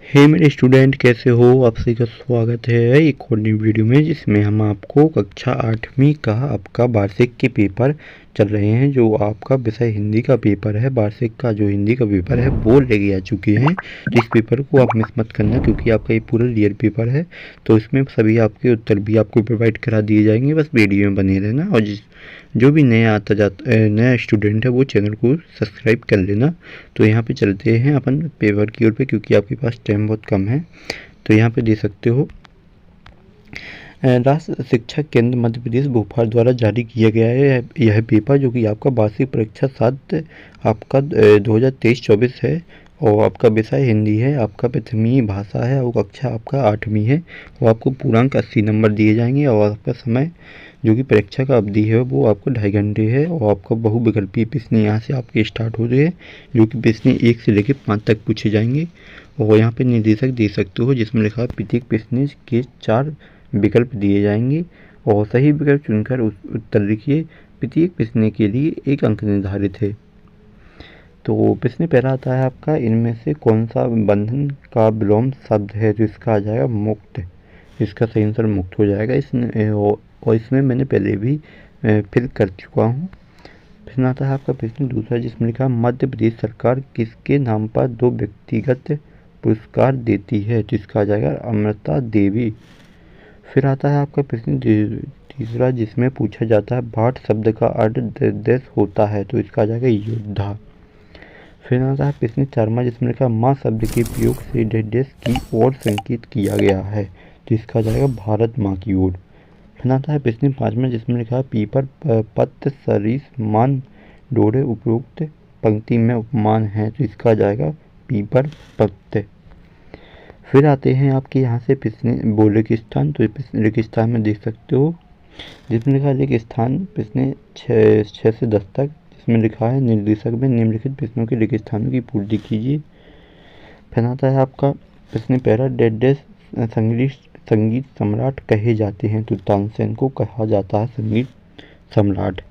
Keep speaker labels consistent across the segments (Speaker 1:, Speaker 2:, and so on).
Speaker 1: हे मेरे स्टूडेंट, कैसे हो? आप सभी का स्वागत है एक और नई वीडियो में, जिसमें हम आपको कक्षा 8वीं का आपका वार्षिक के पेपर चल रहे हैं। जो आपका विषय हिंदी का पेपर है, वार्षिक का जो हिंदी का पेपर है वो लेके आ चुके हैं। तो इस पेपर को आप मिस मत करना, क्योंकि आपका ये पूरा रियल पेपर है। तो इसमें सभी आपके उत्तर भी आपको प्रोवाइड करा दिए जाएंगे। बस वीडियो में बने रहना, और जो भी नया स्टूडेंट है वो चैनल को सब्सक्राइब कर लेना। तो यहाँ पे चलते हैं अपन पेपर की ओर पे, क्योंकि आपके पास टाइम बहुत कम है। तो यहाँ पे दे सकते हो, राष्ट्रीय शिक्षा केंद्र मध्य प्रदेश भोपाल द्वारा जारी किया गया है यह पेपर, जो कि आपका वार्षिक परीक्षा 7 आपका 2023-24 है। और आपका विषय हिंदी है, आपका प्रथमी भाषा है, और कक्षा आपका 8वीं है। और आपको पूर्णांक 80 नंबर दिए जाएंगे। और आपका समय जो कि परीक्षा का अवधि है वो आपको 2.5 घंटे है। और आपका बहुविकल्पीय प्रश्न यहाँ से आपके स्टार्ट हो रहे हैं, जो कि प्रश्न 1 से लेकर 5 तक पूछे जाएंगे। और यहाँ पे निर्देशक दे सकते हो, जिसमें लिखा है प्रत्येक प्रश्न के 4 विकल्प दिए जाएंगे, और सही विकल्प चुनकर उत्तर लिखिए। प्रत्येक प्रश्न के लिए 1 अंक निर्धारित है। तो प्रश्न पहला आता है आपका, इनमें से कौन सा बंधन का विलोम शब्द है? तो इसका आ जाएगा मुक्त। इसका सही आंसर मुक्त हो जाएगा। और इसमें मैंने पहले भी फिल कर चुका हूँ। फिर आता है आपका प्रश्न दूसरा, जिसमें लिखा मध्य प्रदेश सरकार किसके नाम पर 2 व्यक्तिगत पुरस्कार देती है? तो इसका आ जाएगा अमृता देवी। फिर आता है आपका प्रश्न तीसरा, जिसमें पूछा जाता है भाट शब्द का अर्थ देश होता है? तो इसका आ जाएगा योद्धा। फिर आता है प्रश्न चारमा, जिसमें लिखा माँ शब्द के प्रयोग से देश की ओर संकेत किया गया है? तो इसका आ जाएगा भारत माँ की ओर। फिर आता है प्रश्न पाँचवा, जिसमें लिखा है पीपर पत्त सरिस मान डोरे उपरोक्त पंक्ति में उपमान है? तो इसका आ जाएगा पीपर पत्त। फिर आते हैं आपके यहाँ से प्रश्न बोल रेगिस्तान। तो रेगिस्तान में देख सकते हो, जिसमें लिखा है रेगिस्तान प्रश्न 6 से 10 तक, जिसमें लिखा है निर्देशक में निम्नलिखित प्रश्नों के रेगिस्तानों की पूर्ति कीजिए। फिर आता है आपका प्रश्न पहला, डेडेस संगीत सम्राट कहे जाते हैं? तो तानसेन को कहा जाता है संगीत सम्राट।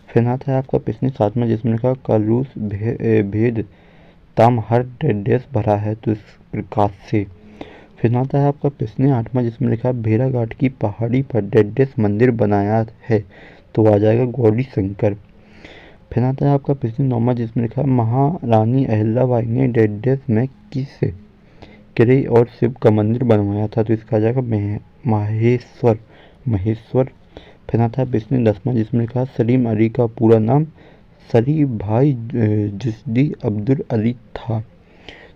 Speaker 1: फिर आता है आपका प्रश्न सातवां, जिसमें लिखा कलूस भेद ताम हर डेस भरा है? तो इस प्रकाश से। फिर आता है आपका प्रश्न आठवां, जिसमें लिखा है भेड़ाघाट की पहाड़ी पर डेस मंदिर बनाया है? तो आ जाएगा गौरी शंकर। फिर आता है आपका प्रश्न नौवां, जिसमें लिखा है महारानी अहिल्याबाई ने डेस में किस किले और शिव का मंदिर बनवाया था? तो इसका आ जाएगा महेश्वर। फिर आता है प्रश्न 10वां, जिसमें लिखा है सलीम अली का पूरा नाम सलीम भाई जिसदी अब्दुल अली था?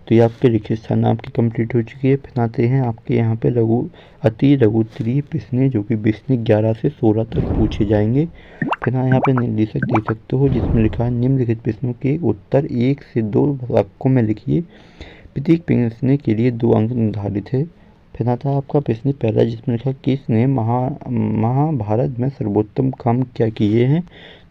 Speaker 1: तो ये आपके रेगिस्तान आपकी कंप्लीट हो चुकी है। फिर आते हैं आपके यहाँ पे अति लघुत्तरीय प्रश्न, जो कि प्रश्न 11 से 16 तक पूछे जाएंगे। फिर यहाँ पे निर्देशक दे सकते हो, जिसमें लिखा है निम्नलिखित प्रश्नों के उत्तर 1 से 2 वाक्यों में लिखिए। प्रत्येक प्रश्न के लिए 2 अंक निर्धारित है। फिर आता है आपका प्रश्न पहला, जिसमें लिखा किसने महाभारत में सर्वोत्तम काम क्या किए हैं?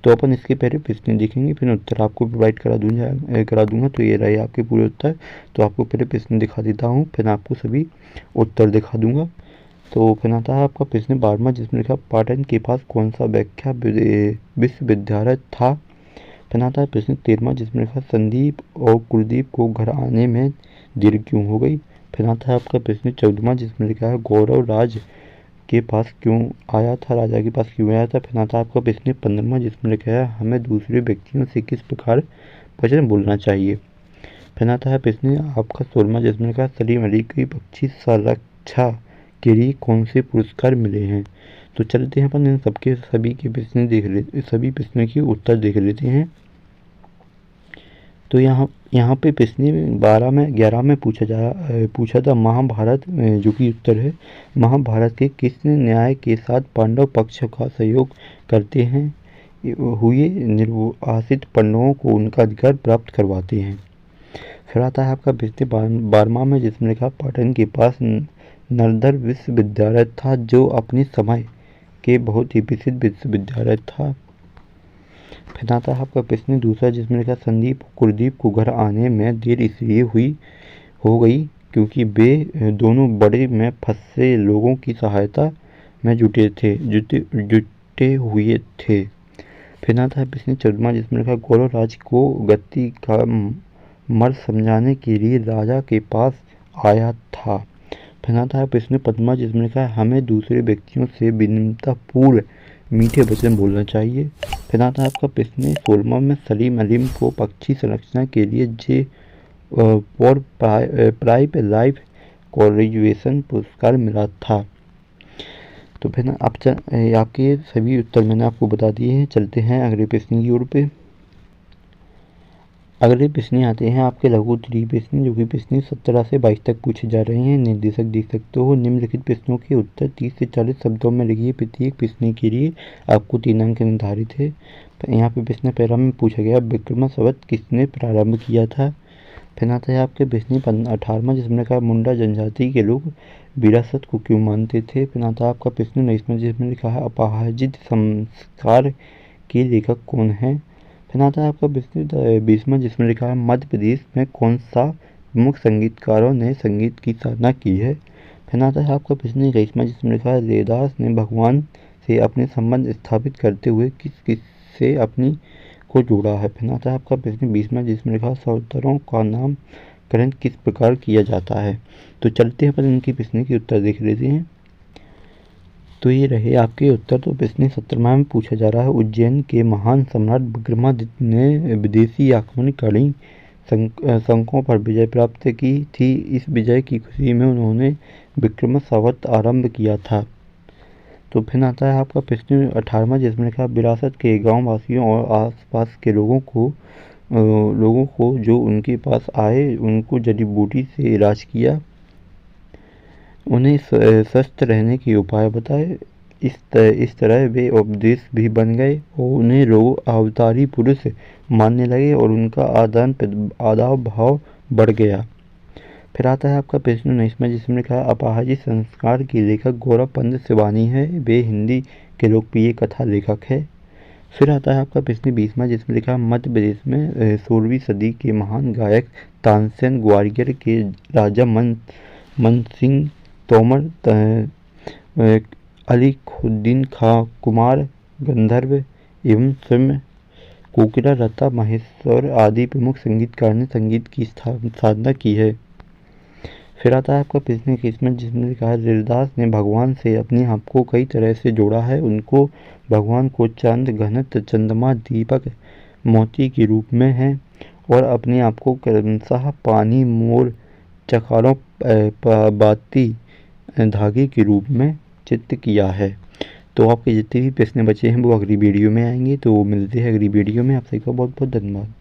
Speaker 1: तो अपन इसके पहले प्रश्न देखेंगे, फिर उत्तर आपको प्रोवाइड करा दूंगा। तो ये रहे आपके पूरे उत्तर। तो आपको पहले प्रश्न दिखा देता हूँ, फिर आपको सभी उत्तर दिखा दूंगा। तो फिर आता है आपका प्रश्न 12वां, जिसमें लिखा पाटन के पास कौन सा व्याख्या विश्वविद्यालय था? फिर आता है प्रश्न 13वां, जिसमें लिखा संदीप और कुलदीप को घर आने में देर क्यों हो गई? फिर आता है आपका प्रश्न 14वां, जिसमें लिखा है गौरव राज के पास क्यों आया था, राजा के पास क्यों आया था? फिर आता है आपका प्रश्न 15वां, जिसमें लिखा है हमें दूसरे व्यक्तियों से किस प्रकार वचन बोलना चाहिए? फिर आता है प्रश्न आपका 16वां, जिसमें लिखा है सलीम अली की पक्षी संरक्षा के लिए कौन से पुरस्कार मिले हैं? तो चलते हैं अपन इन सभी प्रश्नों के उत्तर देख लेते हैं। तो यहाँ पे प्रश्न 11 में पूछा था महाभारत में, जो कि उत्तर है महाभारत के किस न्याय के साथ पांडव पक्ष का सहयोग करते हैं हुए निर्वासित पांडवों को उनका अधिकार प्राप्त करवाते हैं? फिर आता है आपका प्रश्न 12वां में, जिसमें लिखा पाटन के पास नलंदा विश्वविद्यालय था, जो अपने समय के बहुत ही प्रसिद्ध विश्वविद्यालय था। फिर आता है आपका प्रश्न दूसरा, जिसमें लिखा संदीप कुलदीप को घर आने में देर इसलिए हो गई क्योंकि वे दोनों बड़े में फंसे लोगों की सहायता में जुटे हुए थे। फिर आता है प्रश्न 14वां, जिसमें लिखा गौरव राज को गति का मर्म समझाने के लिए राजा के पास आया था। फिर आता है प्रश्न पद्मा, जिसमें लिखा है हमें दूसरे व्यक्तियों से विनम्रतापूर्ण मीठे वचन बोलना चाहिए। फिर आता है आपका प्रश्न 16वां में सलीम अलीम को पक्षी संरक्षण के लिए फॉर प्राइव लाइफ कॉन्जर्वेशन पुरस्कार मिला था। तो फिर ना आपके सभी उत्तर मैंने आपको बता दिए हैं। चलते हैं अगले प्रश्न की ओर पे। अगले प्रश्न आते हैं आपके लघु उत्तरीय प्रश्न, जो कि प्रश्न 17 से 22 तक पूछे जा रहे हैं। निर्देशक देख सकते हो। निम्नलिखित प्रश्नों के उत्तर 30 से 40 शब्दों में लिखिए। प्रत्येक प्रश्न के लिए आपको 3 अंक निर्धारित है। तो यहाँ पे प्रश्न पहला में पूछा गया विक्रम संवत किसने प्रारंभ किया था। फिर आता है आपके प्रश्न 18वां, जिसमें कहा मुंडा जनजाति के लोग विरासत को क्यों मानते थे। फिर आता है आपका प्रश्न 19वां, जिसमें लिखा है अपराजित संस्कार के लेखक कौन है। फिर आता है आपका प्रश्न 20वां, जिसमें लिखा है मध्य प्रदेश में कौन सा प्रमुख संगीतकारों ने संगीत की साधना की है। फिर आता है आपका प्रश्न 21वां, जिसमें लिखा है रैदास ने भगवान से अपने संबंध स्थापित करते हुए किस किस से अपनी को जोड़ा है। फिर आता है आपका प्रश्न 20वां, जिसमें लिखा है सहोदरों का नामकरण किस प्रकार किया जाता है। तो चलते हैं पर इनकी प्रश्न के उत्तर देख लेते हैं। तो ये रहे आपके उत्तर। तो प्रश्न 17वां में पूछा जा रहा है उज्जैन के महान सम्राट विक्रमादित्य ने विदेशी आक्रमणकारी संकों पर विजय प्राप्त की थी। इस विजय की खुशी में उन्होंने विक्रम संवत आरंभ किया था। तो फिर आता है आपका प्रश्न 18वां, जिसमें लिखा विरासत के गांव वासियों और आसपास के लोगों को जो उनके पास आए उनको जड़ी बूटी से इलाज किया, उन्हें स्वस्थ रहने के उपाय बताए। इस तरह वे उपदेश भी बन गए और उन्हें लोग अवतारी पुरुष मानने लगे और उनका आदर भाव बढ़ गया। फिर आता है आपका प्रश्न 19वां, जिसमें लिखा है अपराजित संस्कार के लेखक गौरव पंत सिवानी है। वे हिंदी के लोकप्रिय कथा लेखक है। फिर आता है आपका प्रश्न 20वां, जिसमें लिखा है मध्य प्रदेश में 16वीं सदी के महान गायक तानसेन ग्वालियर के राजा मन सिंह तोमर अलीखुद्दीन खां कुमार गंधर्व एवं स्वयं कोकिला लता मंगेशकर आदि प्रमुख संगीतकार ने संगीत की साधना की है। फिर आता है आपका प्रश्न 21वां, जिसमें लिखा है रैदास ने भगवान से अपने आप को कई तरह से जोड़ा है। उनको भगवान को चांद घनत चंद्रमा दीपक मोती के रूप में है और अपने आप को क्रमशः पानी मोर चकारों बाती धागे के रूप में चित्रित किया है। तो आपके जितने भी प्रश्न बचे हैं वो अगली वीडियो में आएंगे। तो मिलते हैं अगली वीडियो में। आप सभी का बहुत बहुत धन्यवाद।